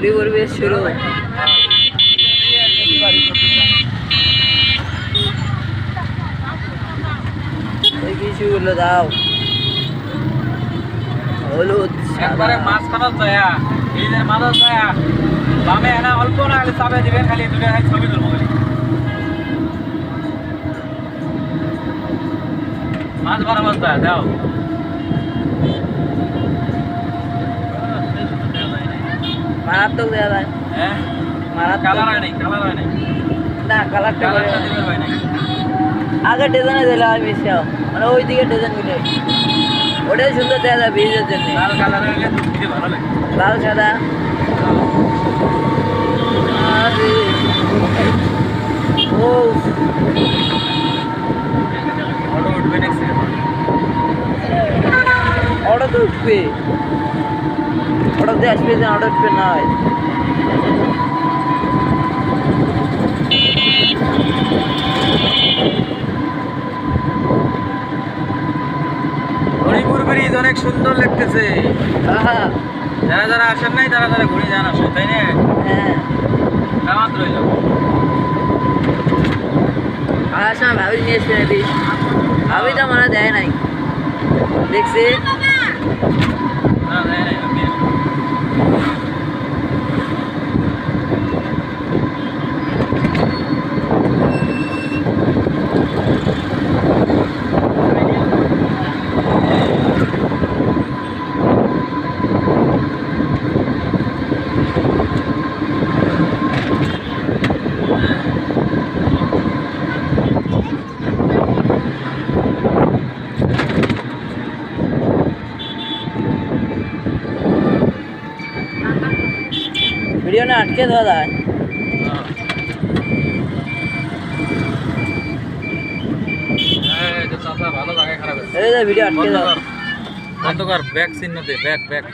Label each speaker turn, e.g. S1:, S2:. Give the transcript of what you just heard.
S1: পরিবেশ শুরু কিছুগুলো দাও হলুদ
S2: একবারে মাঝখানে যায় এই মাঝে যায় বামে না অল্প না খালি চাপে দিবেন খালি দুটো ছবি তুলবো খালি মাছ বরাবর যায় দাও
S1: মারাত্মক দেওয়া যায়
S2: হ্যাঁ
S1: মারাত্মক
S2: কালার হয় নাই
S1: না কালারটা
S2: দিবেন হয় নাই
S1: আগে ডিজাইনে দিলে হয় বেশি মানে ওই দিকে ডিজাইন গুলো ওটাই সুন্দর দেওয়া যায় বীজের জন্য
S2: লাল কালার হলে দিতে ভালো লাগে
S1: লাল সাদা ও
S2: অটো উঠবে নেক্সট
S1: অটো তো উঠবে অটো দিয়ে আসবে যে অটো উঠবে না হয়
S2: হরিপুর ব্রিজ অনেক সুন্দর লাগতেছে
S1: হ্যাঁ
S2: যারা যারা আসেন নাই তারা তারা ঘুরে যান আসো তাই না
S1: হ্যাঁ
S2: দামাত রইল
S1: আসার সময় ভাবি নিয়ে এসে দিস ভাবি তো মনে দেয় নাই দেখছি
S2: না দেয় নাই আমি
S1: ভিডিও না আটকে দেওয়া যায়
S2: ভালো জায়গায় খারাপ
S1: এই যে ভিডিও আটকে দেওয়া
S2: অন্ধকার ব্যাক চিহ্ন দে ব্যাক